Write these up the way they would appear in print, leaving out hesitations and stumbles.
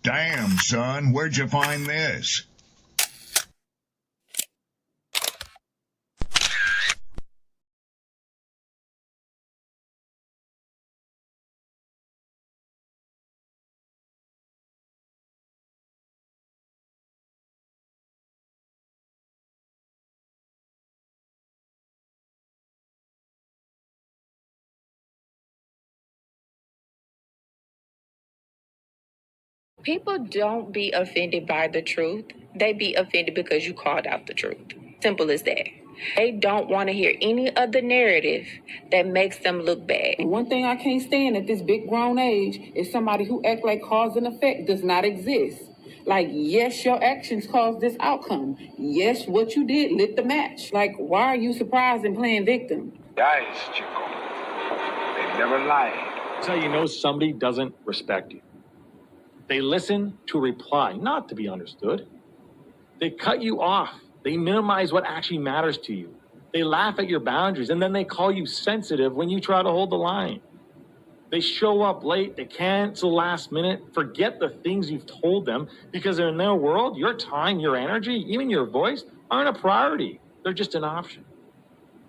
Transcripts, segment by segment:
Damn, son, where'd you find this? People don't be offended by the truth. They be offended because you called out the truth. Simple as that. They don't want to hear any other narrative that makes them look bad. One thing I can't stand at this big grown age is somebody who act like cause and effect does not exist. Like, yes, your actions caused this outcome. Yes, what you did lit the match. Like, why are you surprised and playing victim? Guys, Chico, they never lied. That's how you know somebody doesn't respect you. They listen to reply, not to be understood. They cut you off. They minimize what actually matters to you. They laugh at your boundaries, and then they call you sensitive when you try to hold the line. They show up late. They cancel last minute, forget the things you've told them, because in their world, your time, your energy, even your voice aren't a priority. They're just an option.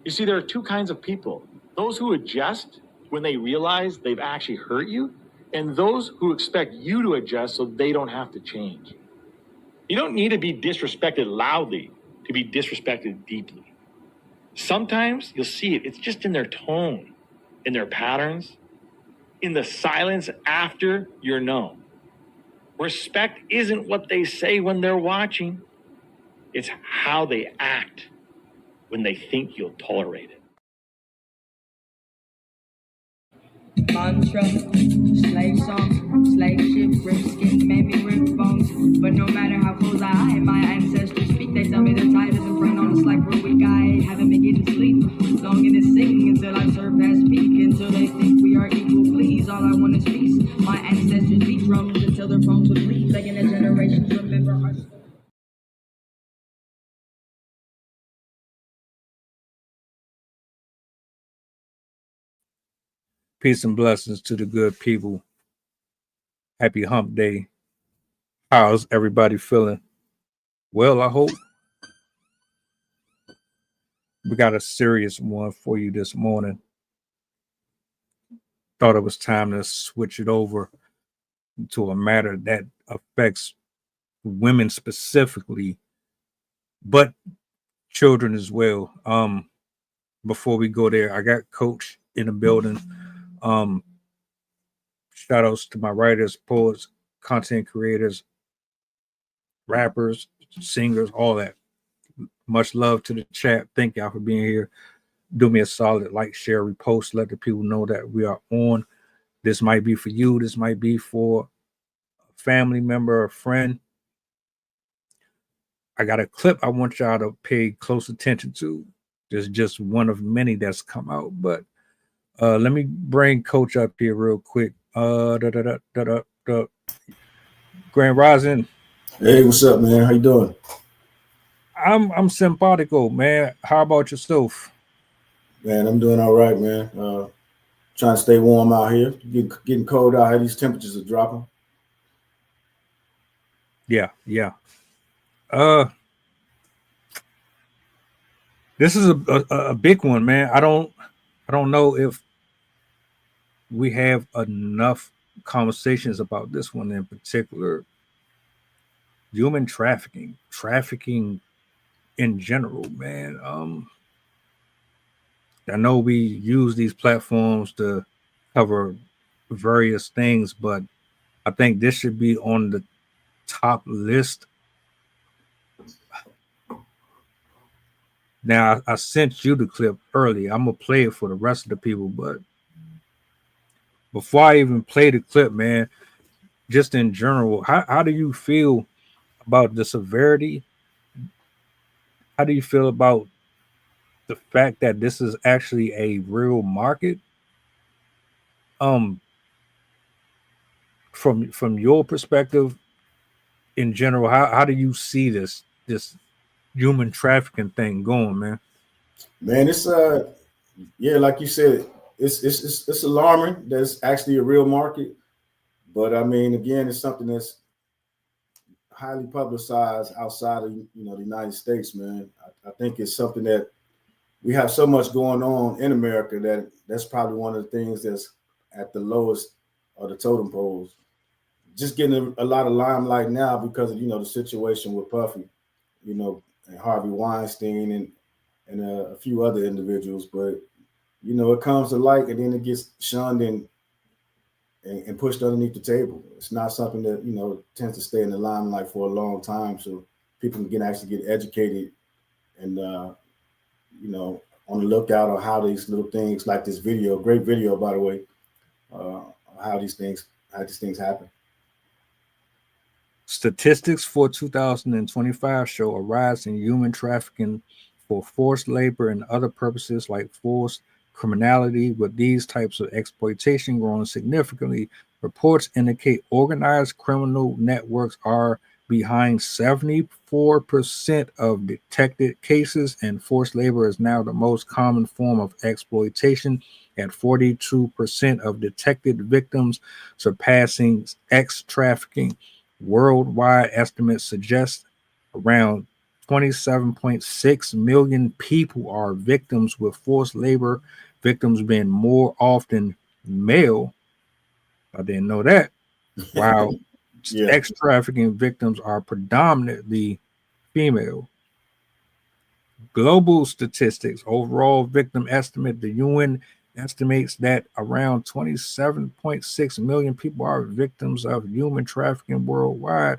You see, there are two kinds of people. Those who adjust when they realize they've actually hurt you, and those who expect you to adjust so they don't have to change. You don't need to be disrespected loudly to be disrespected deeply. Sometimes you'll see it. It's just in their tone, in their patterns, in the silence after you're known. Respect isn't what they say when they're watching. It's how they act when they think you'll tolerate it. Mantra, slave song, slave ship, brisket, made me rip bones. But no matter how close I am, my ancestors speak. They tell me the tide is in front on us like we're weak. I haven't been getting sleep. Longing to sing until I surpass peak. Until they think we are equal, please. All I want is peace. My ancestors beat drums until their bones would bleed. Begging the generations remember our story. Peace and blessings to the good people. Happy hump day. How's everybody feeling? Well, I hope. We got a serious one for you this morning. Thought it was time to switch it over to a matter that affects women specifically, but children as well. Before we go there, I got Coach in the building. Shout outs to my writers, poets, content creators, rappers, singers, all that. Much love to the chat. Thank y'all for being here. Do me a solid, like, share, repost, let the people know that we are on. This might be for you. This might be for a family member, a friend. I got a clip I want y'all to pay close attention to. There's just one of many that's come out, but let me bring Coach up here real quick. Grand Rising. Hey, what's up, man? How you doing? I'm simpatico, man. How about yourself? Man, I'm doing all right, man. Trying to stay warm out here. Getting cold out here. These temperatures are dropping. Yeah. This is a big one, man. I don't know if we have enough conversations about this one in particular. Human trafficking in general, man. I know we use these platforms to cover various things, but I think this should be on the top list. Now, I sent you the clip earlier. I'm gonna play it for the rest of the people, but before I even play the clip, man, just in general, how do you feel about the severity? How do you feel about the fact that this is actually a real market? From your perspective, in general, how do you see this human trafficking thing going, man? Man, it's yeah, like you said, it's alarming that it's actually a real market. But I mean, again, it's something that's highly publicized outside of the United States, man. I think it's something that we have so much going on in America that's probably one of the things that's at the lowest of the totem poles. Just getting a lot of limelight now because of the situation with Puffy, and Harvey Weinstein and a few other individuals. But it comes to light and then it gets shunned and pushed underneath the table. It's not something that tends to stay in the limelight for a long time, so people can actually get educated and on the lookout on how these little things like this video, great video by the way, how these things happen. Statistics for 2025 show a rise in human trafficking for forced labor and other purposes like forced criminality, with these types of exploitation growing significantly. Reports indicate organized criminal networks are behind 74% of detected cases, and forced labor is now the most common form of exploitation at 42% of detected victims, surpassing sex trafficking. Worldwide estimates suggest around 27.6 million people are victims, with forced labor victims being more often male. I didn't know that. While sex trafficking victims are predominantly female. Global statistics, overall victim estimate, the UN estimates that around 27.6 million people are victims of human trafficking worldwide.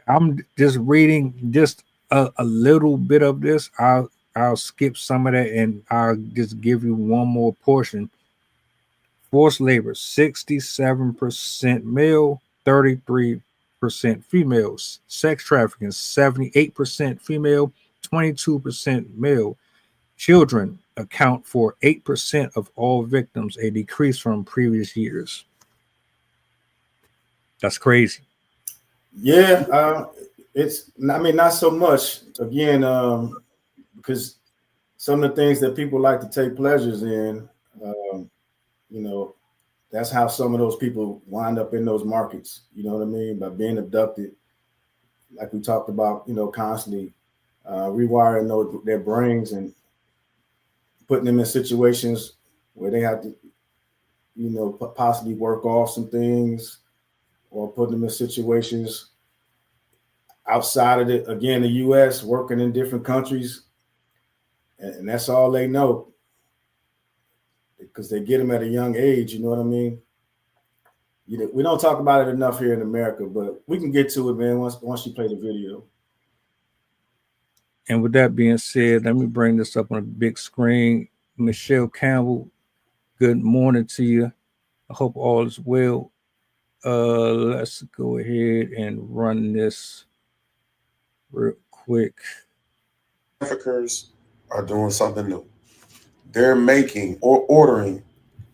I'm just reading just a little bit of this. I'll skip some of that and I'll just give you one more portion. Forced labor, 67% male, 33% females. Sex trafficking, 78% female, 22% male. Children account for 8% of all victims, a decrease from previous years. That's crazy. Yeah, it's, I mean, not so much, again, because some of the things that people like to take pleasures in, that's how some of those people wind up in those markets, you know what I mean, by being abducted, like we talked about, constantly rewiring their brains and putting them in situations where they have to, possibly work off some things, or putting them in situations outside of the U.S., working in different countries, and that's all they know because they get them at a young age. You know what I mean? We don't talk about it enough here in America, but we can get to it, man. Once you play the video. And with that being said, let me bring this up on a big screen. Michelle Campbell, good morning to you. I hope all is well. Let's go ahead and run this real quick. Traffickers are doing something new. They're making or ordering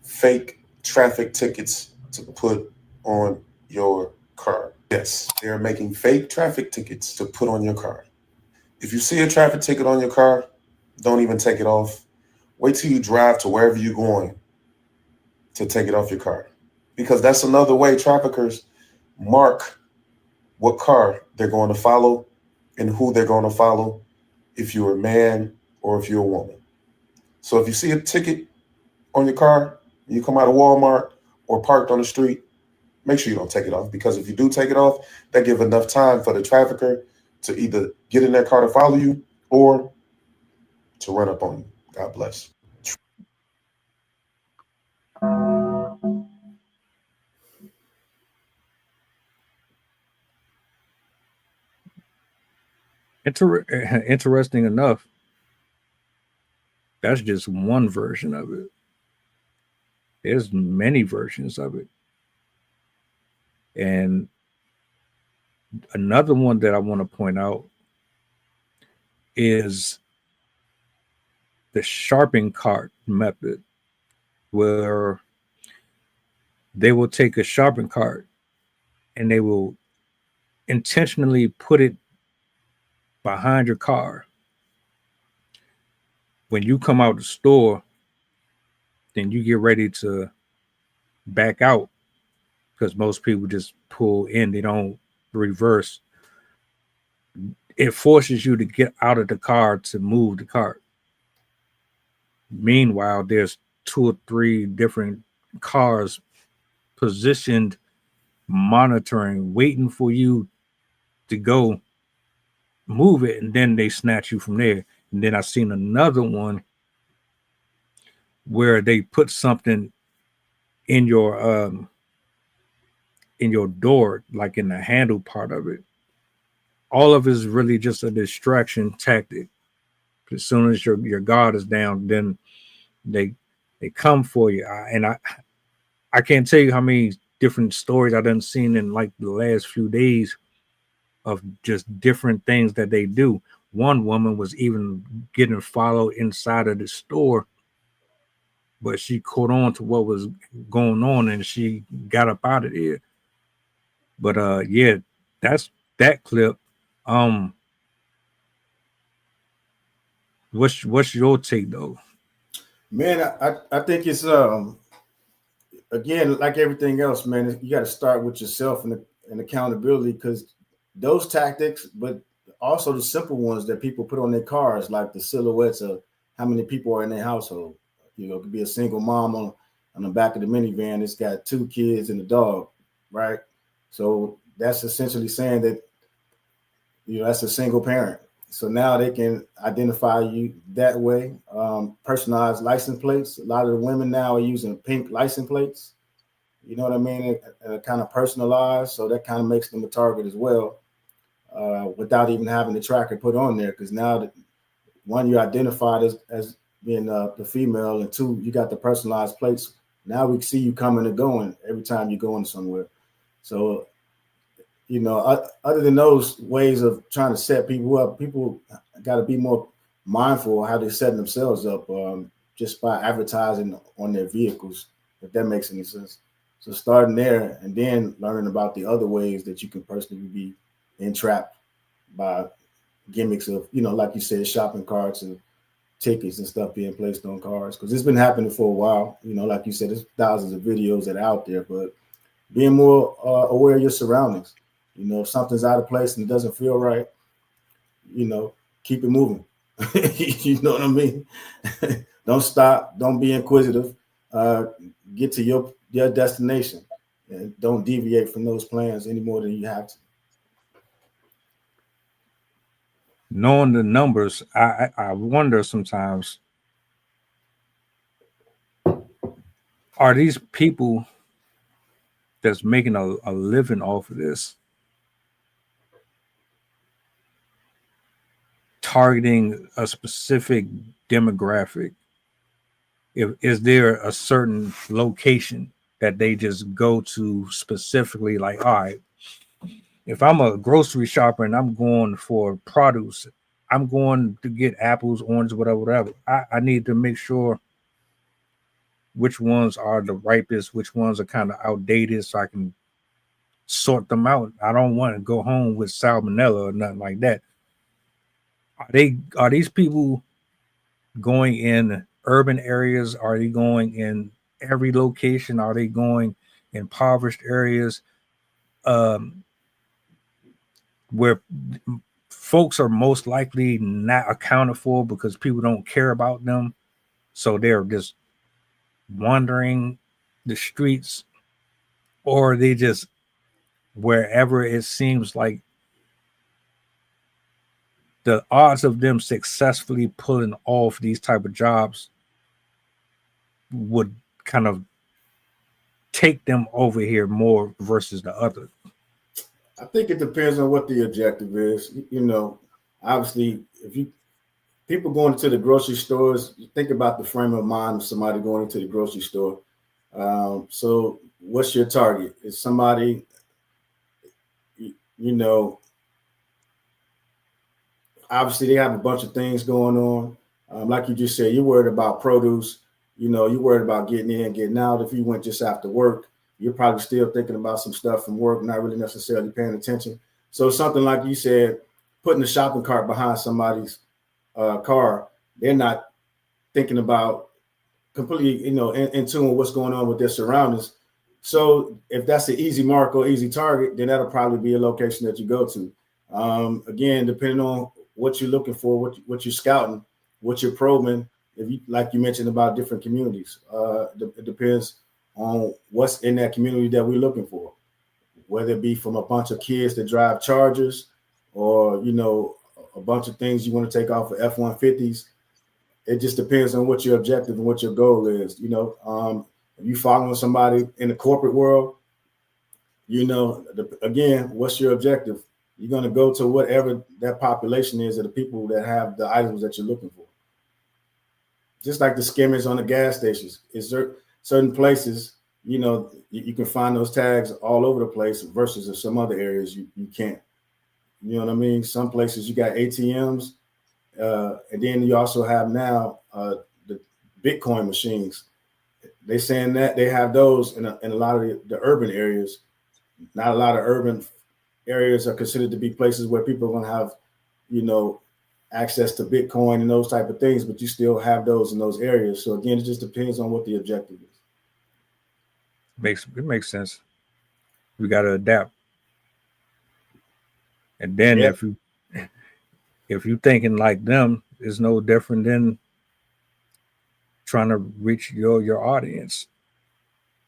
fake traffic tickets to put on your car. Yes, they're making fake traffic tickets to put on your car. If you see a traffic ticket on your car, don't even take it off. Wait till you drive to wherever you're going to take it off your car. Because that's another way traffickers mark what car they're going to follow and who they're going to follow, if you're a man or if you're a woman. So if you see a ticket on your car, you come out of Walmart or parked on the street, make sure you don't take it off, because if you do take it off, that gives enough time for the trafficker to either get in their car to follow you or to run up on you. God bless. Interesting enough, that's just one version of it. There's many versions of it. And another one that I want to point out is the shopping cart method, where they will take a shopping cart and they will intentionally put it behind your car. When you come out the store, then you get ready to back out, because most people just pull in, they don't reverse. it forces you to get out of the car to move the cart. Meanwhile, there's 2 or 3 different cars positioned, monitoring, waiting for you to go move it, and then they snatch you from there. And then I seen another one where they put something in your door, like in the handle part of it. All of it is really just a distraction tactic. As soon as your guard is down, then they come for you. I can't tell you how many different stories I've done seen in like the last few days of just different things that they do. One woman was even getting followed inside of the store, but she caught on to what was going on and she got up out of there. But yeah, that's that clip. What's your take though? Man, I think it's again, like everything else, man, you got to start with yourself and accountability, because those tactics, but also the simple ones that people put on their cars, like the silhouettes of how many people are in their household. You know, it could be a single mom on the back of the minivan. It's got 2 kids and a dog, right? So that's essentially saying that, you know, that's a single parent. So now they can identify you that way. Personalized license plates. A lot of the women now are using pink license plates. You know what I mean? And kind of personalized. So that kind of makes them a target as well, without even having the tracker put on there. Because now, that one, you're identified as being the female, and 2, you got the personalized plates. Now we see you coming and going every time you're going somewhere. So, you know, other than those ways of trying to set people up, people got to be more mindful of how they're setting themselves up, just by advertising on their vehicles, if that makes any sense. So starting there and then learning about the other ways that you can personally be entrapped by gimmicks of, you know, like you said, shopping carts and tickets and stuff being placed on cars. Because it's been happening for a while. You know, like you said, there's thousands of videos that are out there, but being more aware of your surroundings. You know, if something's out of place and it doesn't feel right, you know, keep it moving. You know what I mean? Don't stop. Don't be inquisitive. Get to your destination, and don't deviate from those plans any more than you have to. Knowing the numbers, I wonder sometimes, are these people that's making a living off of this targeting a specific demographic? Is there a certain location that they just go to specifically, like, all right, if I'm a grocery shopper and I'm going for produce, I'm going to get apples, oranges, whatever. I need to make sure which ones are the ripest, which ones are kind of outdated, so I can sort them out. I don't want to go home with salmonella or nothing like that. Are these people going in urban areas? Are they going in every location? Are they going in impoverished areas? Where folks are most likely not accounted for because people don't care about them. So they're just wandering the streets, or they just wherever it seems like the odds of them successfully pulling off these type of jobs would kind of take them over here more versus the other. I think it depends on what the objective is. You know, obviously, if people going into the grocery stores, you think about the frame of mind of somebody going into the grocery store. So what's your target? Is somebody, you know, obviously they have a bunch of things going on. Like you just said, you're worried about produce. You know, you're worried about getting in, getting out. If you went just after work, you're probably still thinking about some stuff from work, not really necessarily paying attention. So something like you said, putting a shopping cart behind somebody's car, they're not thinking about completely, you know, in tune with what's going on with their surroundings. So if that's an easy mark or easy target, then that'll probably be a location that you go to. Again, depending on what you're looking for, what you're scouting, what you're probing. If you, like you mentioned about different communities, it depends on what's in that community that we're looking for, whether it be from a bunch of kids that drive Chargers, or a bunch of things you want to take off of F-150s. It just depends on what your objective and what your goal is. If you following somebody in the corporate world, again, what's your objective? You're going to go to whatever that population is of the people that have the items that you're looking for. Just like the skimmers on the gas stations, is there certain places, you can find those tags all over the place versus in some other areas you can't. You know what I mean? Some places you got ATMs, and then you also have now the Bitcoin machines. They're saying that they have those in a lot of the urban areas. Not a lot of urban areas are considered to be places where people are going to have, access to Bitcoin and those type of things, but you still have those in those areas. So again, it just depends on what the objective is. It makes sense. We got to adapt. And then if you thinking like them, it's no different than trying to reach your audience.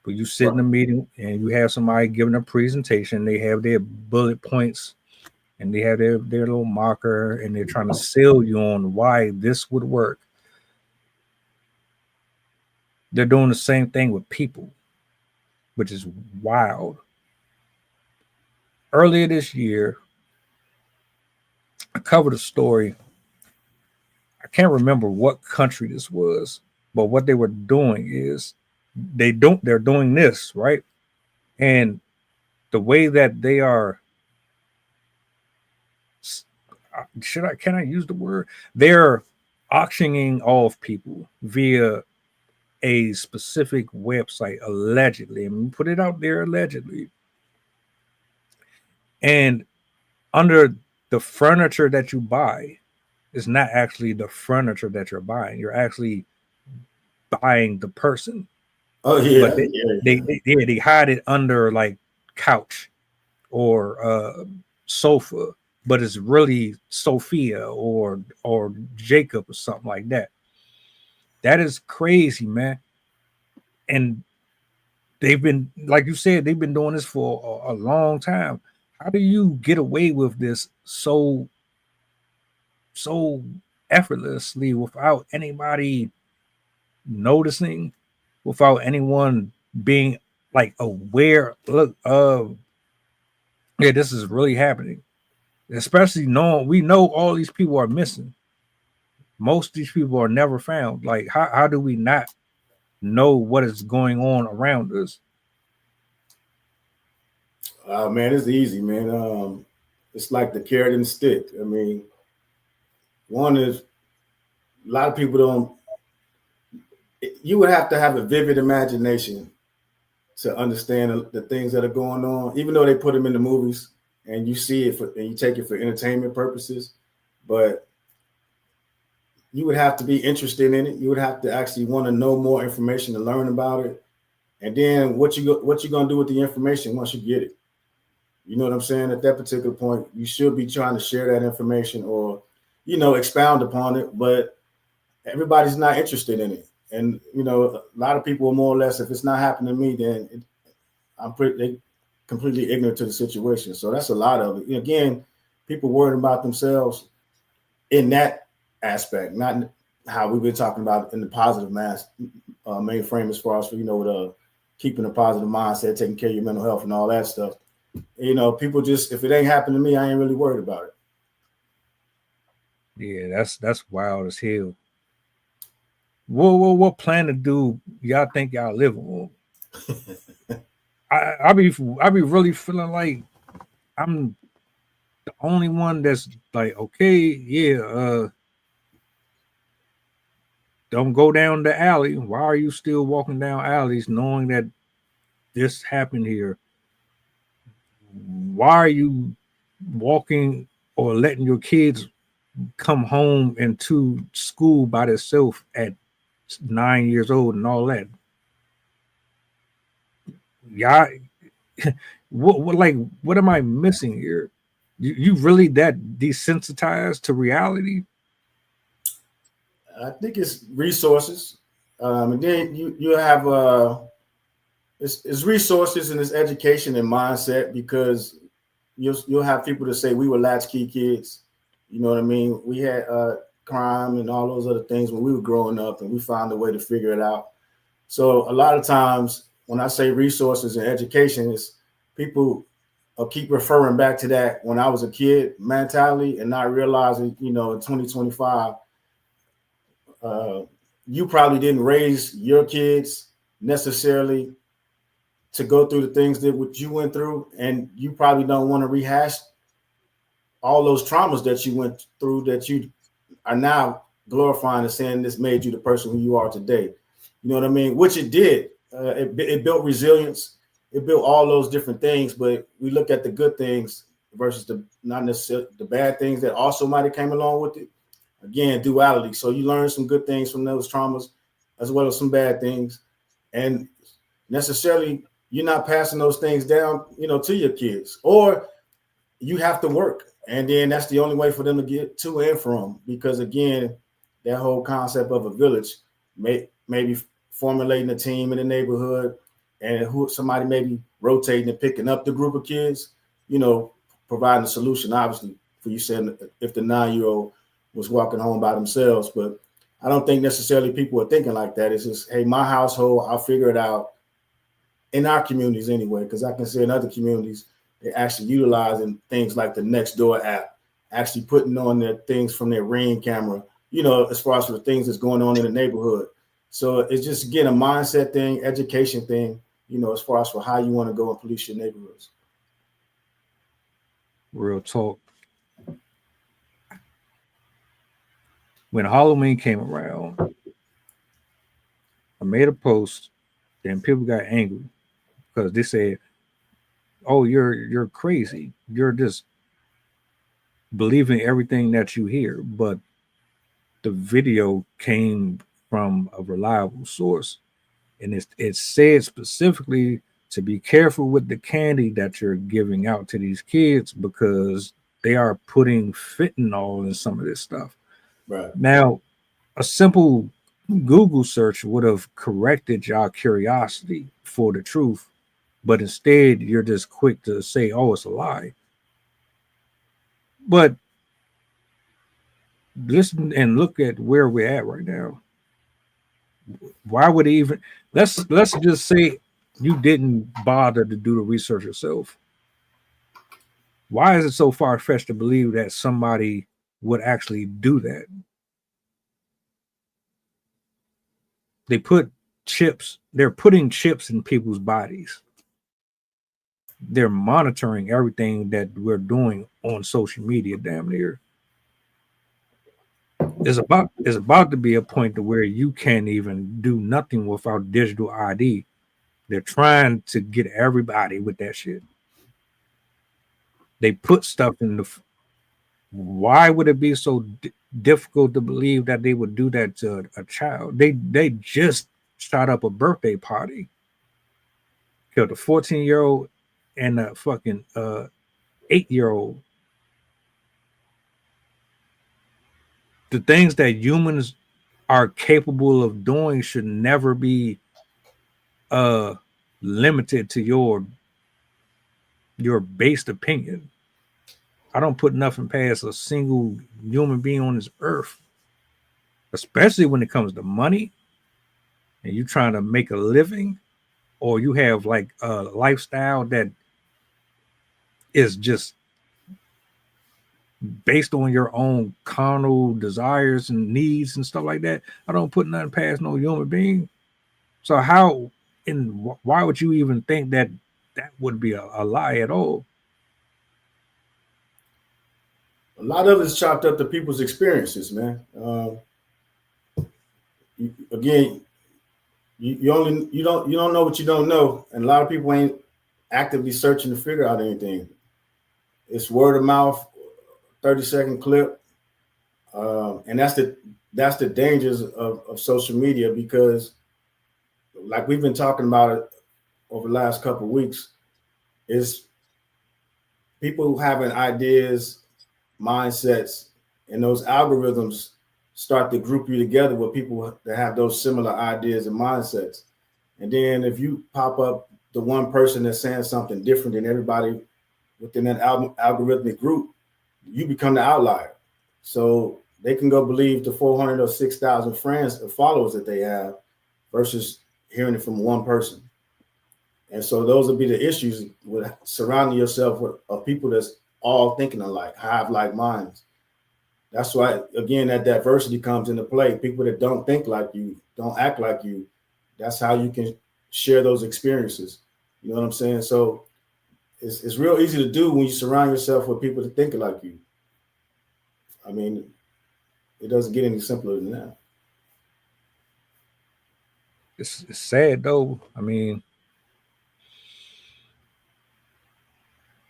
But you sit in a meeting and you have somebody giving a presentation, they have their bullet points and they have their little marker, and they're trying to sell you on why this would work. They're doing the same thing with people, which is wild. Earlier this year, I covered a story. I can't remember what country this was, but what they were doing is they're doing this, right? And the way that they are, can I use the word? They're auctioning off people via a specific website, allegedly. I mean, put it out there, allegedly. And under the furniture that you buy is not actually the furniture that you're buying. You're actually buying the person. Oh yeah, but they hide it under like couch or sofa, but it's really Sophia or Jacob or something like that. That is crazy, man. And they've been, like you said, they've been doing this for a long time. How do you get away with this so effortlessly without anybody noticing, without anyone being like aware? Look, yeah, this is really happening. Especially knowing we know all these people are missing. Most of these people are never found. Like, how do we not know what is going on around us? Man, it's easy, man. It's like the carrot and the stick. I mean, one is a lot of people don't. You would have to have a vivid imagination to understand the things that are going on, even though they put them in the movies and you see it and you take it for entertainment purposes. But you would have to be interested in it. You would have to actually want to know more information to learn about it. And then what you gonna do with the information once you get it? You know what I'm saying? At that particular point, you should be trying to share that information or, expound upon it. But everybody's not interested in it. And, a lot of people are more or less, if it's not happening to me, then they completely ignorant to the situation. So that's a lot of it. Again, people worrying about themselves in that aspect, not how we've been talking about in the positive mainframe as far as, with keeping a positive mindset, taking care of your mental health and all that stuff. People just, if it ain't happened to me, I ain't really worried about it. Yeah, that's wild as hell. What planet do y'all think y'all live on? I be really feeling like I'm the only one that's like, okay, yeah, don't go down the alley. Why are you still walking down alleys knowing that this happened here? Why are you walking or letting your kids come home and to school by themselves at 9 years old and all that? Y'all, what am I missing here? You really that desensitized to reality? I think it's resources, and then you have it's resources and it's education and mindset, because you'll have people to say we were latchkey kids. You know what I mean? We had crime and all those other things when we were growing up, and we found a way to figure it out. So a lot of times when I say resources and education, is people keep referring back to that when I was a kid mentality, and not realizing, in 2025, you probably didn't raise your kids necessarily to go through the things that what you went through, and you probably don't want to rehash all those traumas that you went through, that you are now glorifying and saying this made you the person who you are today. You know what I mean? Which it did. It built resilience. It built all those different things. But we look at the good things versus the not necessarily the bad things that also might have came along with it. Again, duality. So you learn some good things from those traumas, as well as some bad things, and necessarily you're not passing those things down, to your kids, or you have to work. And then that's the only way for them to get to and from, because again, that whole concept of a village, maybe formulating a team in the neighborhood, and somebody maybe rotating and picking up the group of kids, providing a solution, obviously, for you saying if the 9-year-old was walking home by themselves. But I don't think necessarily people are thinking like that. It's just, hey, my household, I'll figure it out. In our communities anyway, because I can see in other communities, they're actually utilizing things like the Nextdoor app, actually putting on their things from their Ring camera, as far as the things that's going on in the neighborhood. So it's just, again, a mindset thing, education thing, as far as for how you want to go and police your neighborhoods. Real talk. When Halloween came around, I made a post, and people got angry because they said, "Oh, you're crazy. You're just believing everything that you hear." But the video came from a reliable source, and it said specifically to be careful with the candy that you're giving out to these kids, because they are putting fentanyl in some of this stuff. Right. Now, a simple Google search would have corrected y'all curiosity for the truth, but instead you're just quick to say, "Oh, it's a lie." But listen and look at where we're at right now. Why would it even? Let's just say you didn't bother to do the research yourself. Why is it so far-fetched to believe that somebody would actually do that? They're putting chips in people's bodies. They're monitoring everything that we're doing on social media, damn near. It's about to be a point to where you can't even do nothing without digital ID. They're trying to get everybody with that shit. They put stuff in the. Why would it be so difficult to believe that they would do that to a child? They just shot up a birthday party, killed a 14-year-old and a fucking 8-year-old. The things that humans are capable of doing should never be limited to your based opinion. I don't put nothing past a single human being on this earth, especially when it comes to money and you trying to make a living, or you have like a lifestyle that is just based on your own carnal desires and needs and stuff like that. I don't put nothing past no human being. So how and why would you even think that would be a lie at all? A lot of it's chopped up to people's experiences, man. Again, you don't know what you don't know, and a lot of people ain't actively searching to figure out anything. It's word of mouth, 30-second clip, and that's the dangers of social media, because, like we've been talking about it over the last couple of weeks, is people having ideas, mindsets, and those algorithms start to group you together with people that have those similar ideas and mindsets. And then if you pop up the one person that's saying something different than everybody within that algorithmic group, you become the outlier. So they can go believe the 400 or 6,000 friends or followers that they have versus hearing it from one person. And so those would be the issues with surrounding yourself with people that's all thinking alike, have like minds. That's why, again, that diversity comes into play. People that don't think like you, don't act like you, that's how you can share those experiences. You know what I'm saying? So it's real easy to do when you surround yourself with people that think like you. I mean, it doesn't get any simpler than that. It's sad though. I mean,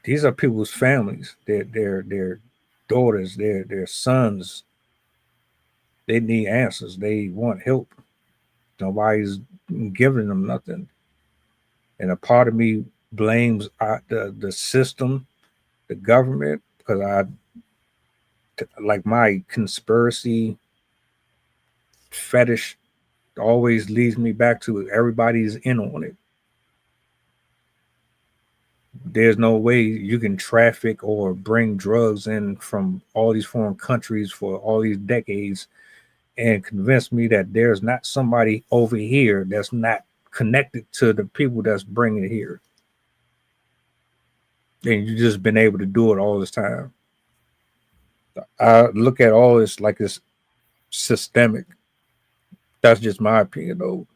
these are people's families, their daughters, their sons. They need answers. They want help. Nobody's giving them nothing. And a part of me blames the system, the government, because like my conspiracy fetish always leads me back to everybody's in on it. There's no way you can traffic or bring drugs in from all these foreign countries for all these decades and convince me that there's not somebody over here that's not connected to the people that's bringing it here. And you've just been able to do it all this time. I look at all this like it's systemic. That's just my opinion, though.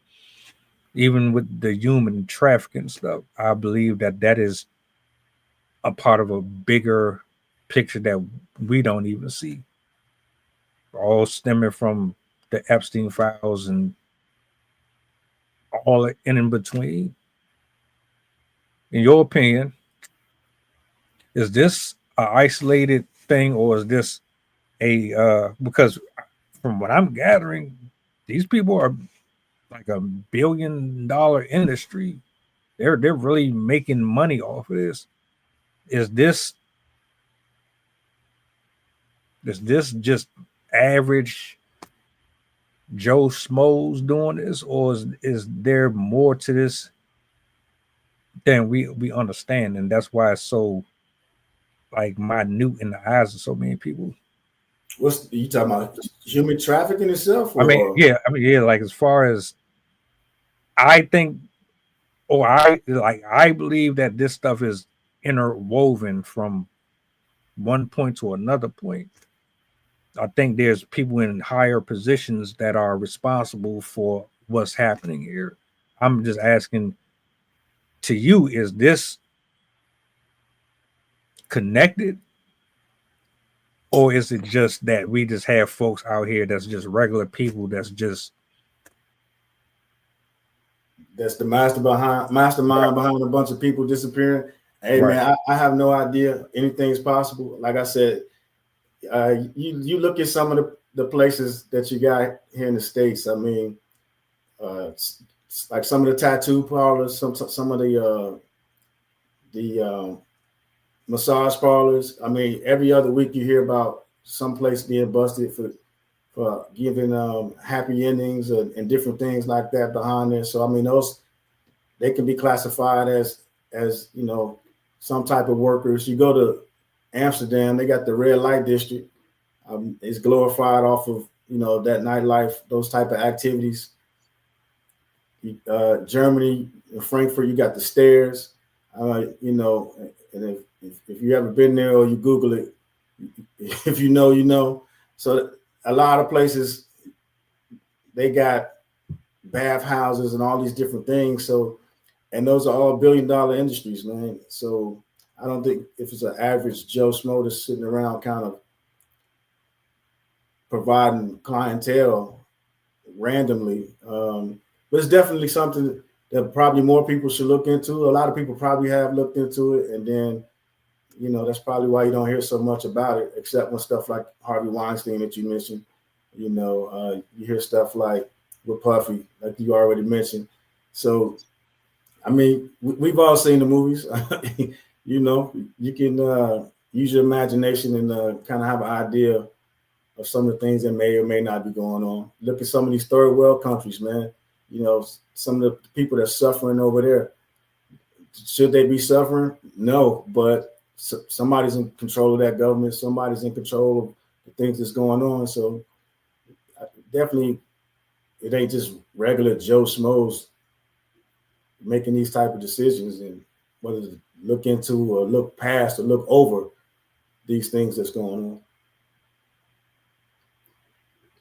Even with the human trafficking stuff, I believe that is a part of a bigger picture that we don't even see. All stemming from the Epstein files and all in between. In your opinion, is this an isolated thing, or is this because from what I'm gathering, these people are like $1 billion industry. They're really making money off of this. Is this just average Joe Schmoes doing this, or is there more to this than we understand? And that's why it's so like minute in the eyes of so many people. What's you talking about? Human trafficking itself? Or? I mean, yeah. Like as far as I think, or I believe that this stuff is interwoven from one point to another point. I think there's people in higher positions that are responsible for what's happening here. I'm just asking to you, is this connected? Or is it just that we just have folks out here that's just regular people that's the mastermind behind a bunch of people disappearing? Hey, right. Man, I have no idea. Anything's possible. Like I said, you look at some of the places that you got here in the States. I mean, like some of the tattoo parlors, some of the massage parlors. I mean, every other week you hear about some place being busted for giving happy endings and different things like that behind there. So I mean, they can be classified as some type of workers. You go to Amsterdam, they got the red light district. It's glorified off of that nightlife, those type of activities. Germany, Frankfurt, you got the stairs. And if you ever been there or you Google it, if you know. So a lot of places they got bath houses and all these different things. So, and those are all $1 billion industries, man. So I don't think if it's an average Joe Schmo that's sitting around kind of providing clientele randomly, but it's definitely something that probably more people should look into. A lot of people probably have looked into it, and then that's probably why you don't hear so much about it, except when stuff like Harvey Weinstein that you mentioned. You hear stuff like with Puffy, like you already mentioned. So, I mean, we've all seen the movies. you know, you can use your imagination and kind of have an idea of some of the things that may or may not be going on. Look at some of these third world countries, man. You know, some of the people that's suffering over there. Should they be suffering? No, but somebody's in control of that government. Somebody's in control of the things that's going on. So definitely, it ain't just regular Joe Schmoes making these type of decisions, and whether to look into or look past or look over these things that's going on.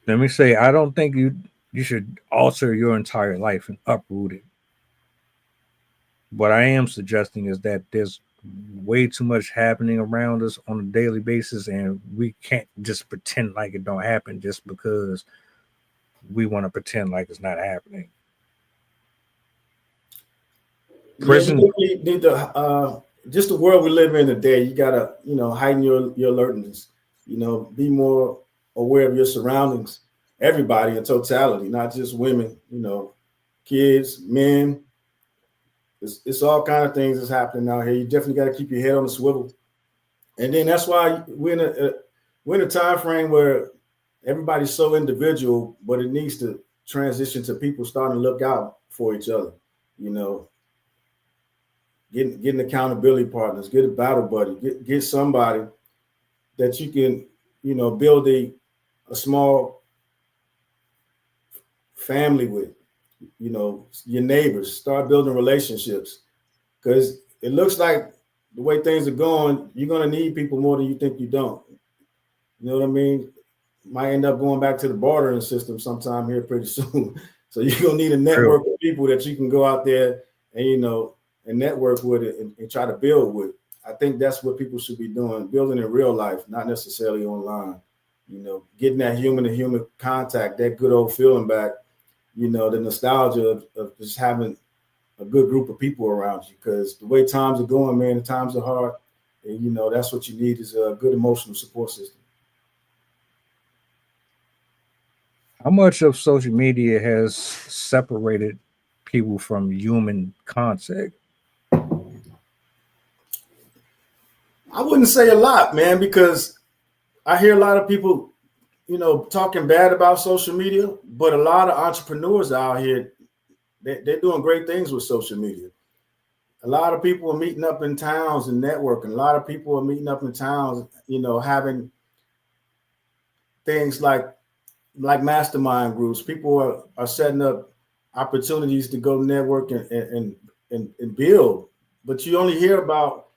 Let me say, I don't think you should alter your entire life and uproot it. What I am suggesting is that there's way too much happening around us on a daily basis, and we can't just pretend like it don't happen just because we want to pretend like it's not happening. Prison. Yeah, you need to just the world we live in today. You gotta, you know, heighten your alertness. You know, be more aware of your surroundings. Everybody in totality, not just women. You know, kids, men. It's all kind of things that's happening out here. You definitely got to keep your head on the swivel. And then that's why we're in a time frame where everybody's so individual, but it needs to transition to people starting to look out for each other. You know, getting accountability partners, get a battle buddy, get somebody that you can, you know, build a small family with. You know, your neighbors, start building relationships, because it looks like the way things are going, you're going to need people more than you think you don't. You know what I mean? Might end up going back to the bartering system sometime here pretty soon. So you're going to need a network of people that you can go out there and, you know, and network with it and try to build with. I think that's what people should be doing, building in real life, not necessarily online. You know, getting that human to human contact, that good old feeling back. You know, the nostalgia of just having a good group of people around you, because the way times are going, man, the times are hard. And, you know, that's what you need is a good emotional support system. How much of social media has separated people from human contact? I wouldn't say a lot, man, because I hear a lot of people, you know, talking bad about social media, but a lot of entrepreneurs out here, they're doing great things with social media. A lot of people are meeting up in towns and networking. A lot of people are meeting up in towns, you know, having things like mastermind groups. People are setting up opportunities to go network and build. But you only hear about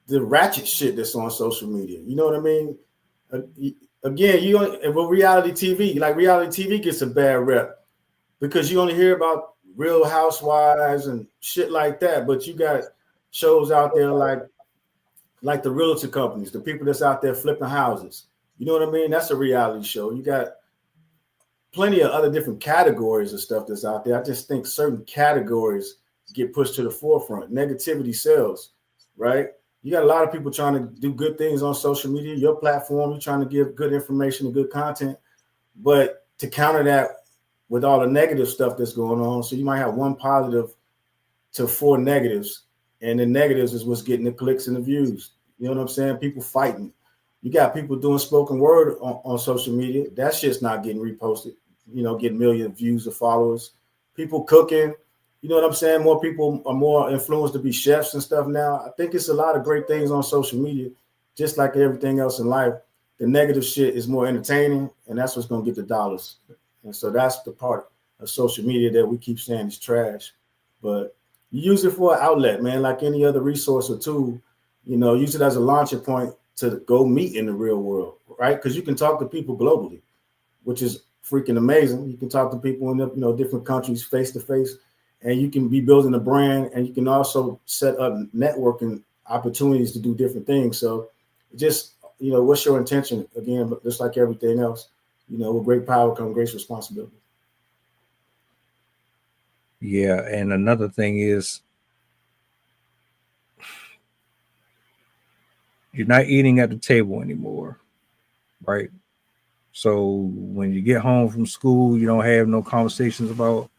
the ratchet shit that's on social media. You know what I mean? Again, with reality TV, like reality TV gets a bad rep because you only hear about Real Housewives and shit like that. But you got shows out there like the realtor companies, the people that's out there flipping houses. You know what I mean? That's a reality show. You got plenty of other different categories of stuff that's out there. I just think certain categories get pushed to the forefront. Negativity sells, right? You got a lot of people trying to do good things on social media, your platform, you're trying to give good information and good content, but to counter that with all the negative stuff that's going on, so you might have one positive to 4 negatives, and the negatives is what's getting the clicks and the views. You know what I'm saying? People fighting. You got people doing spoken word on social media. That shit's not getting reposted, you know, getting million views or followers. People cooking. You know what I'm saying? More people are more influenced to be chefs and stuff now. I think it's a lot of great things on social media, just like everything else in life. The negative shit is more entertaining, and that's what's going to get the dollars. And so that's the part of social media that we keep saying is trash. But you use it for an outlet, man, like any other resource or tool. You know, use it as a launching point to go meet in the real world, right? Because you can talk to people globally, which is freaking amazing. You can talk to people in, you know, different countries face to face. And you can be building a brand, and you can also set up networking opportunities to do different things. So just, you know, what's your intention? Again, but just like everything else, you know, with great power comes great responsibility. Yeah, and another thing is you're not eating at the table anymore, right? So when you get home from school, you don't have no conversations about,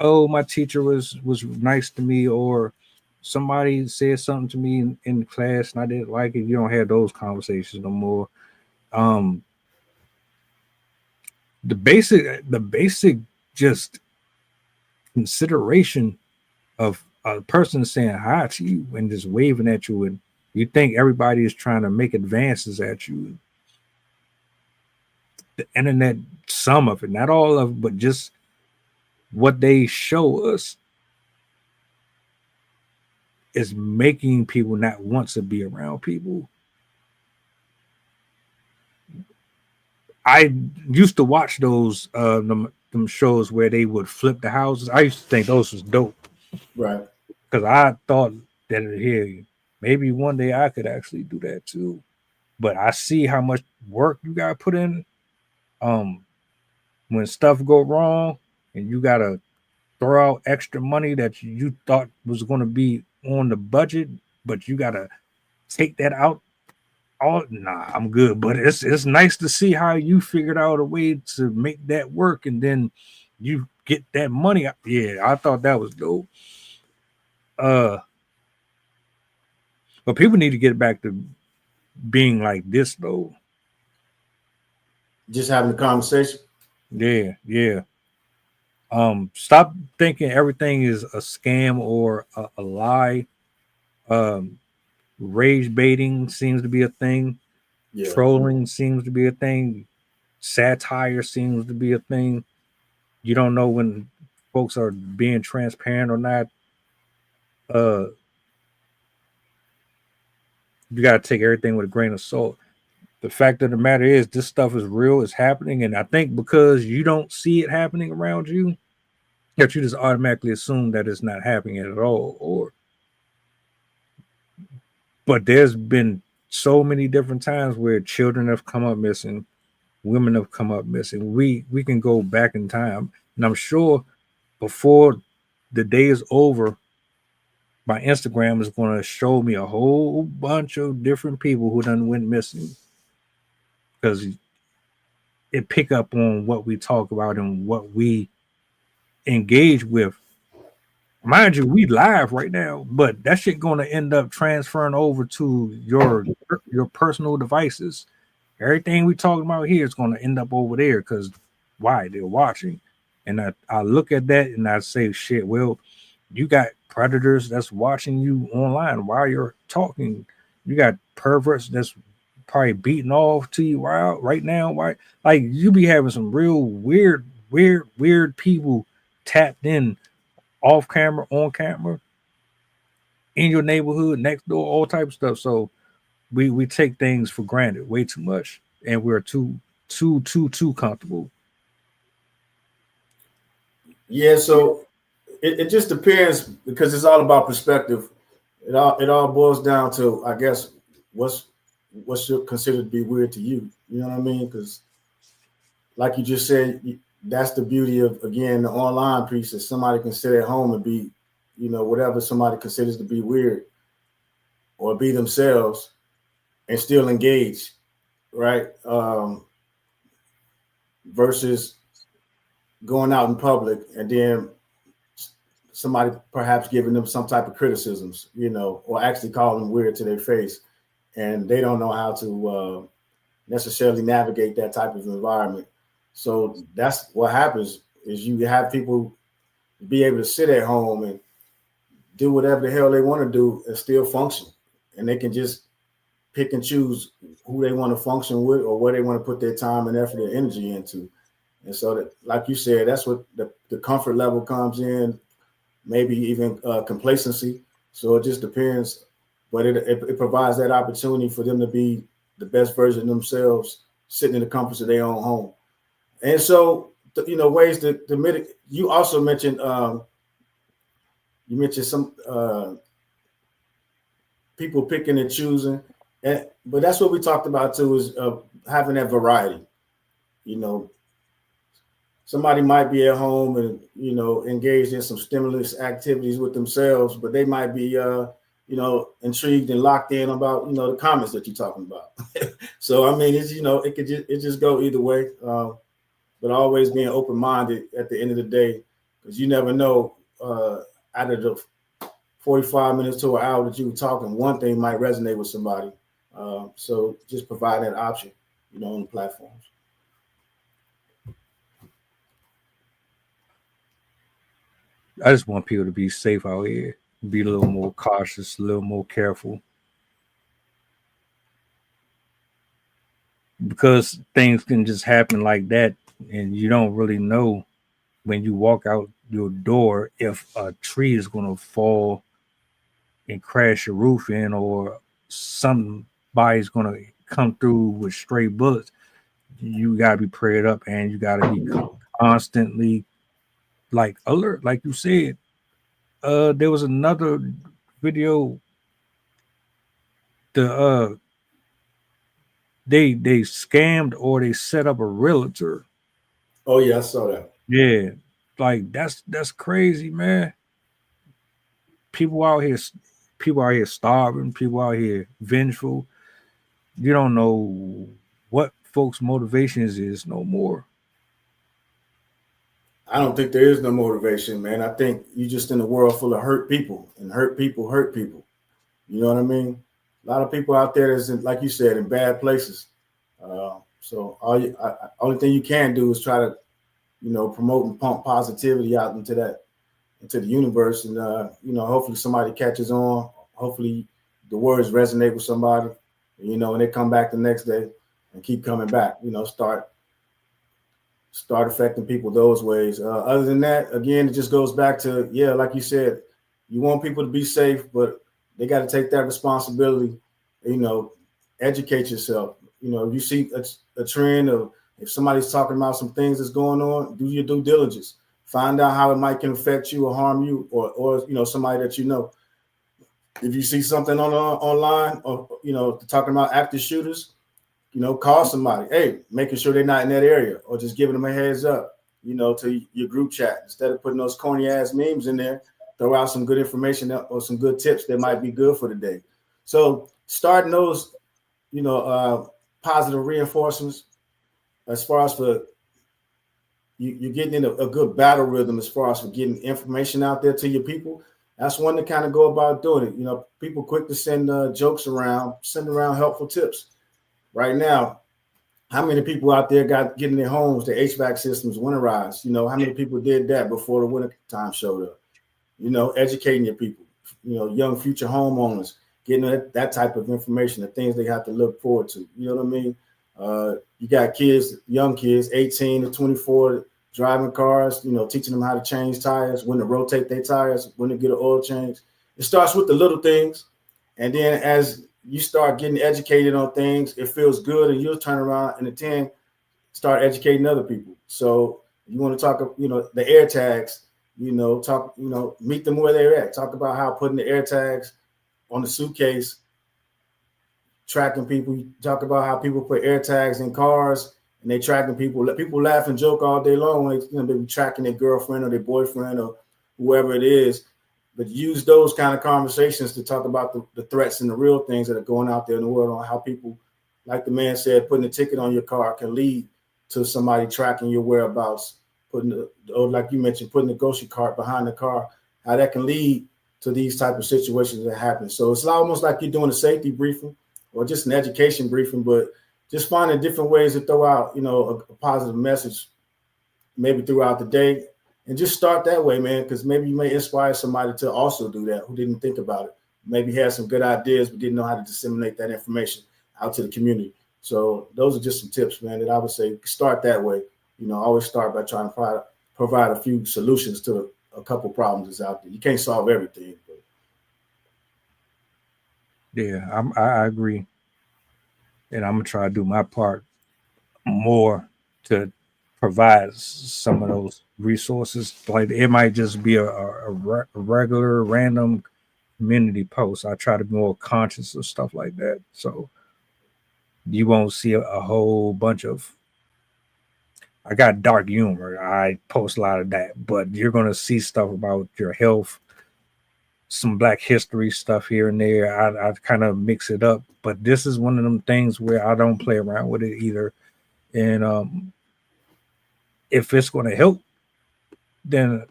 oh, my teacher was nice to me, or somebody said something to me in class and I didn't like it, you don't have those conversations no more. The basic just consideration of a person saying hi to you and just waving at you, and you think everybody is trying to make advances at you. The internet, some of it, not all of it, but just what they show us is making people not want to be around people. I used to watch those them shows where they would flip the houses. I used to think those was dope. Right. Because I thought that here maybe one day I could actually do that too. But I see how much work you gotta put in. When stuff go wrong and you gotta throw out extra money that you thought was gonna be on the budget, but you gotta take that out. I'm good. But it's nice to see how you figured out a way to make that work, and then you get that money. Yeah, I thought that was dope. But people need to get back to being like this though. Just having a conversation. Yeah. Stop thinking everything is a scam or a lie. Rage baiting seems to be a thing. Yeah. Trolling seems to be a thing. Satire seems to be a thing. You don't know when folks are being transparent or not. You got to take everything with a grain of salt. The fact of the matter is, this stuff is real, it's happening, and I think because you don't see it happening around you, that you just automatically assume that it's not happening at all. But there's been so many different times where children have come up missing, women have come up missing. We can go back in time, and I'm sure before the day is over, my Instagram is going to show me a whole bunch of different people who done went missing, because it pick up on what we talk about and what we engage with. Mind you, we live right now, but that shit going to end up transferring over to your personal devices. Everything we talking about here is going to end up over there, because why? They're watching. And I look at that and I say, shit, well, you got predators that's watching you online while you're talking. You got perverts that's probably beating off to you right now. Why? Like, you be having some real weird people tapped in off camera, on camera, in your neighborhood, next door, all type of stuff. So we take things for granted way too much, and we're too comfortable. Yeah, so it just depends, because it's all about perspective. It all boils down to, I guess, what's considered to be weird to you. You know what I mean? Because, like you just said, that's the beauty of, again, the online piece, is somebody can sit at home and be, whatever somebody considers to be weird, or be themselves and still engage, right? Versus going out in public and then somebody perhaps giving them some type of criticisms, or actually calling them weird to their face, and they don't know how to necessarily navigate that type of environment. So that's what happens, is you have people be able to sit at home and do whatever the hell they want to do and still function. And they can just pick and choose who they want to function with, or where they want to put their time and effort and energy into. And so that, like you said, that's what the comfort level comes in, maybe even complacency. So it just depends, but it provides that opportunity for them to be the best version of themselves, sitting in the comforts of their own home. And so, ways to mitigate. You also mentioned, some people picking and choosing, but that's what we talked about too, is having that variety. Somebody might be at home and, engaged in some stimulus activities with themselves, but they might be, intrigued and locked in about, the comments that you're talking about. So, I mean, it's, it could just go either way. But always being open-minded at the end of the day, because you never know, out of the 45 minutes to an hour that you were talking, one thing might resonate with somebody. So just provide that option, on the platforms. I just want people to be safe out here, be a little more cautious, a little more careful, because things can just happen like that, and you don't really know when you walk out your door if a tree is going to fall and crash your roof in, or somebody's going to come through with stray bullets. You got to be prayed up, and you got to be constantly like alert, like you said. There was another video. They scammed, or they set up a realtor. Oh yeah, I saw that. Yeah, like that's crazy, man. People out here, people out here starving. People out here vengeful. You don't know what folks' motivations is no more. I don't think there is no motivation, man. I think you're just in a world full of hurt people, and hurt people hurt people. You know what I mean? A lot of people out there is, like you said, in bad places. So only thing you can do is try to, promote and pump positivity out into the universe, and hopefully somebody catches on. Hopefully the words resonate with somebody, and they come back the next day and keep coming back. Start affecting people those ways. Other than that, again, it just goes back to, like you said, you want people to be safe, but they got to take that responsibility. Educate yourself. If you see a trend of, if somebody's talking about some things that's going on, do your due diligence. Find out how it might can affect you or harm you, or somebody that you know. If you see something online, or talking about active shooters, call somebody. Hey, making sure they're not in that area, or just giving them a heads up. To your group chat, instead of putting those corny ass memes in there. Throw out some good information or some good tips that might be good for the day. So starting those, positive reinforcements, as far as for you're getting in a good battle rhythm, as far as for getting information out there to your people. That's one to kind of go about doing it. People quick to send jokes around, send around helpful tips. Right now, how many people out there got getting their homes, their HVAC systems winterized? How many people did that before the winter time showed up? Educating your people, young future homeowners, getting that type of information, the things they have to look forward to. You know what I mean? You got kids, young kids, 18 to 24, driving cars, teaching them how to change tires, when to rotate their tires, when to get an oil change. It starts with the little things. And then as you start getting educated on things, it feels good, and you'll turn around and then start educating other people. So you want to talk, the air tags, talk, meet them where they're at. Talk about how putting the air tags on the suitcase, tracking people. You talk about how people put air tags in cars and they tracking people. Let people laugh and joke all day long when they be tracking their girlfriend or their boyfriend or whoever it is. But use those kind of conversations to talk about the threats and the real things that are going out there in the world, on how people, like the man said, putting a ticket on your car can lead to somebody tracking your whereabouts. Like you mentioned, putting the grocery cart behind the car, how that can lead to these type of situations that happen. So it's almost like you're doing a safety briefing or just an education briefing, but just finding different ways to throw out, a positive message maybe throughout the day, and just start that way, man, because maybe you may inspire somebody to also do that who didn't think about it. Maybe had some good ideas, but didn't know how to disseminate that information out to the community. So those are just some tips, man, that I would say start that way. Always start by trying to provide a few solutions to a couple problems that's out there. You can't solve everything. But. Yeah, I agree. And I'm going to try to do my part more to provide some of those resources. Like it might just be a regular random community post. I try to be more conscious of stuff like that. So you won't see a whole bunch of, I got dark humor. I post a lot of that, but you're going to see stuff about your health, some Black history stuff here and there. I kind of mix it up, but this is one of them things where I don't play around with it either. And if it's going to help, then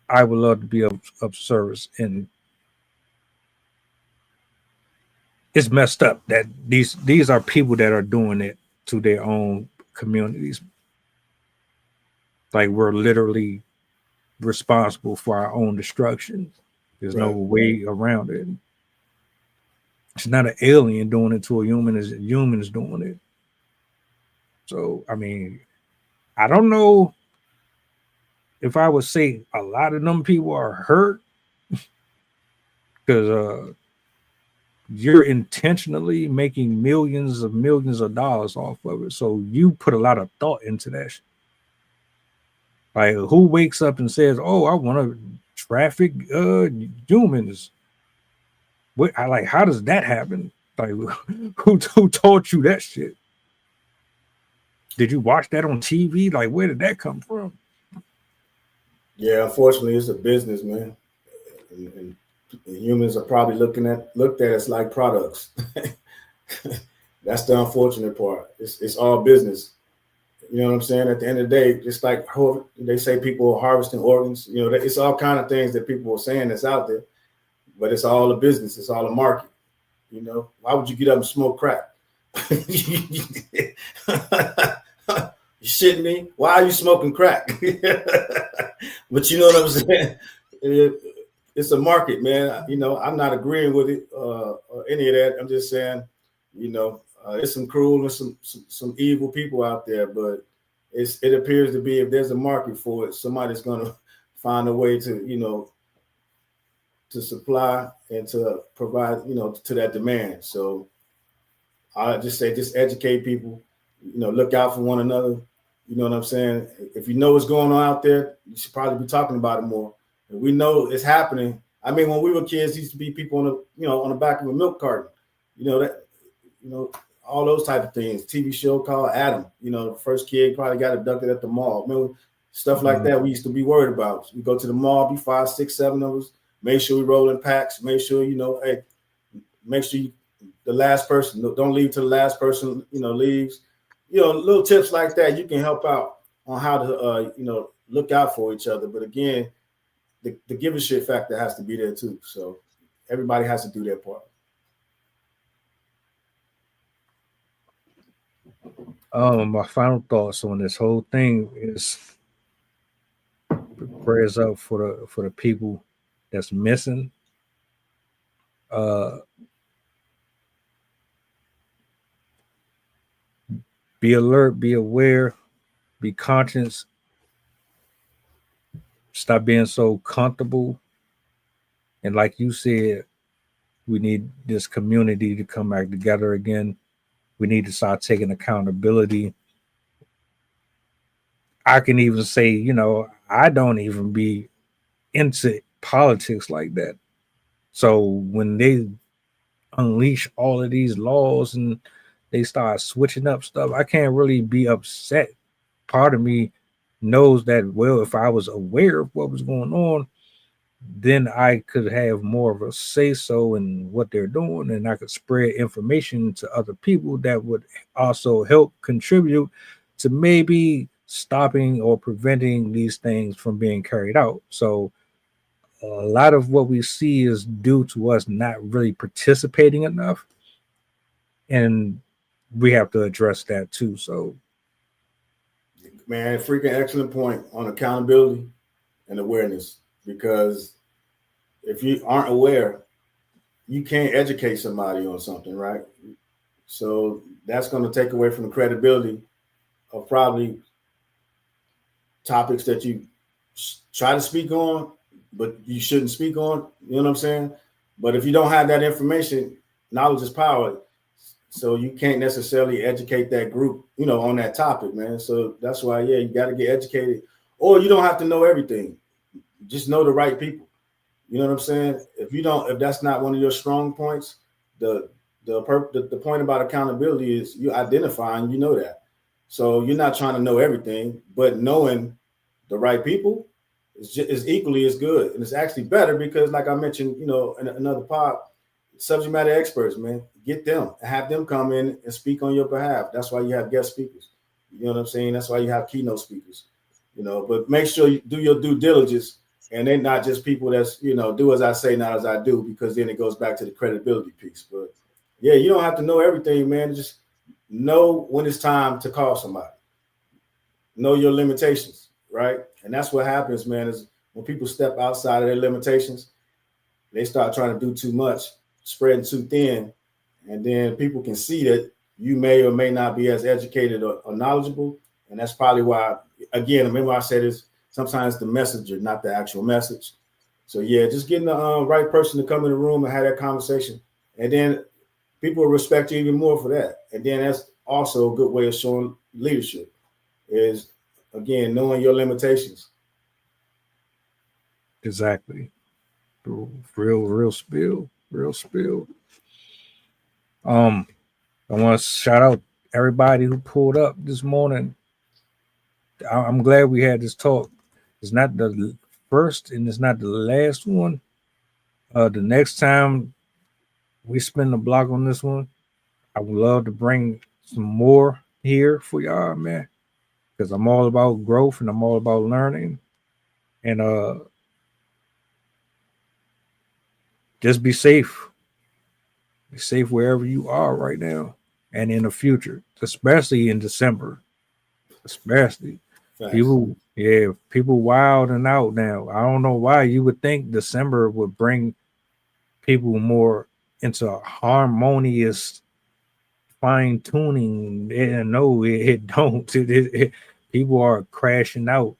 I would love to be of service. And it's messed up that these are people that are doing it to their own communities. Like we're literally responsible for our own destruction. There's no way around it. It's not an alien doing it to a human; it's humans doing it. So, I mean, I don't know if I would say a lot of them people are hurt because you're intentionally making millions of dollars off of it. So you put a lot of thought into that. Like, who wakes up and says, "Oh, I want to traffic humans"? What? I like. How does that happen? Like, who taught you that shit? Did you watch that on TV? Like, where did that come from? Yeah, unfortunately, it's a business, man. And humans are probably looked at as like products. That's the unfortunate part. It's all business. You know what I'm saying? At the end of the day, just like they say people are harvesting organs, you know, it's all kind of things that people are saying that's out there, but it's all a business. It's all a market. You know, why would you get up and smoke crack? You shitting me? Why are you smoking crack? But you know what I'm saying? It's a market, man. You know, I'm not agreeing with it or any of that. I'm just saying, you know, there's some cruel and some evil people out there, but it appears to be if there's a market for it, somebody's gonna find a way to, you know, to supply and to provide, you know, to that demand. So I just say, just educate people, you know, look out for one another. You know what I'm saying? If you know what's going on out there, you should probably be talking about it more. If we know it's happening. I mean, when we were kids, there used to be people on the back of a milk carton, you know, that, you know, all those type of things. TV show called Adam, you know, the first kid probably got abducted at the mall. Remember, stuff like that we used to be worried about. We go to the mall, be 5, 6, 7 of us, make sure we roll in packs, make sure, you know, hey, make sure the last person, don't leave till the last person, you know, leaves. You know, little tips like that, you can help out on how to, you know, look out for each other. But again, the give a shit factor has to be there too. So everybody has to do their part. My final thoughts on this whole thing is prayers up for the people that's missing. Be alert, be aware, be conscious. Stop being so comfortable. And like you said, we need this community to come back together again. We need to start taking accountability. I can even say, you know, I don't even be into politics like that. So when they unleash all of these laws and they start switching up stuff, I can't really be upset. Part of me knows that, well, if I was aware of what was going on, then I could have more of a say so in what they're doing, and I could spread information to other people that would also help contribute to maybe stopping or preventing these things from being carried out. So a lot of what we see is due to us not really participating enough, and we have to address that too. So, man, freaking excellent point on accountability and awareness, because if you aren't aware, you can't educate somebody on something, right? So that's going to take away from the credibility of probably topics that you try to speak on, but you shouldn't speak on. You know what I'm saying? But if you don't have that information, knowledge is power. So you can't necessarily educate that group, you know, on that topic, man. So that's why, yeah, you got to get educated, or you don't have to know everything. Just know the right people. You know what I'm saying? If that's not one of your strong points, the point about accountability is you identifying, you know that. So you're not trying to know everything, but knowing the right people is equally as good. And it's actually better because, like I mentioned, you know, in another pod, subject matter experts, man, get them, have them come in and speak on your behalf. That's why you have guest speakers. You know what I'm saying? That's why you have keynote speakers, you know, but make sure you do your due diligence, and they're not just people that's, you know, do as I say, not as I do, because then it goes back to the credibility piece. But Yeah, you don't have to know everything, man. Just know when it's time to call somebody. Know your limitations, right? And that's what happens, man, is when people step outside of their limitations, they start trying to do too much, spreading too thin, and then people can see that you may or may not be as educated or knowledgeable. And that's probably why, again, remember I said is sometimes the messenger, not the actual message. So yeah, just getting the right person to come in the room and have that conversation. And then people will respect you even more for that. And then that's also a good way of showing leadership is, again, knowing your limitations. Exactly. Real spill. I want to shout out everybody who pulled up this morning. I'm glad we had this talk. It's not the first and it's not the last one. The next time we spin the block on this one, I would love to bring some more here for y'all, man. Because I'm all about growth and I'm all about learning. And just be safe. Be safe wherever you are right now and in the future, especially in December. Especially. Facts. People wilding out now. I don't know why you would think December would bring people more into a harmonious fine tuning. And no, it don't. People are crashing out.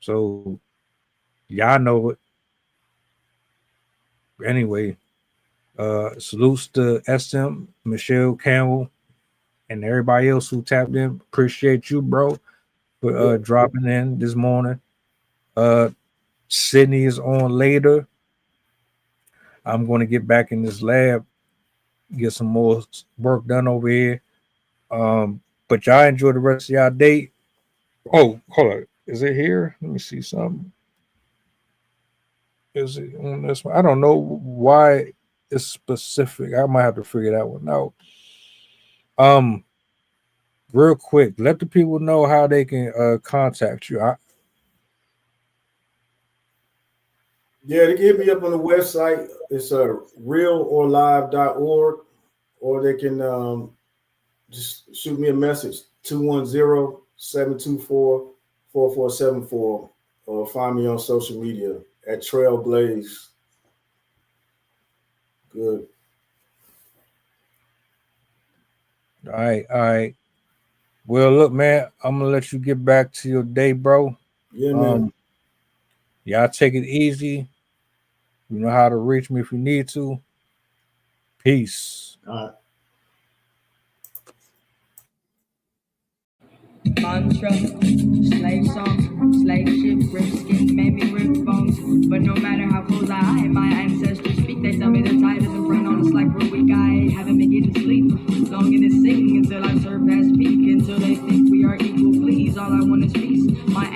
So y'all know it. Anyway, salutes to SM, Michelle Campbell, and everybody else who tapped in. Appreciate you, bro, for dropping in this morning. Sydney is on later. I'm going to get back in this lab, get some more work done over here. But y'all enjoy the rest of y'all day. Oh, hold on. Is it here? Let me see something. Is it on this one? I don't know why it's specific. I might have to figure that one out. Real quick, let the people know how they can contact you. Yeah, they can hit me up on the website. It's realorlive.org, or they can just shoot me a message, 210-724-4474, or find me on social media at Trailblaze. Good. All right. Well, look, man, I'm gonna let you get back to your day, bro. Yeah, man. Y'all take it easy. You know how to reach me if you need to. Peace. All right. Mantra, slave song, slave ship, rip skin, made me rip bones. But no matter how close I hide, my ancestors speak. They tell me the tide isn't run on us like we're weak. I haven't been getting sleep. Longing to sing until I surpass peak. Until they think we are equal, please. All I want is peace. My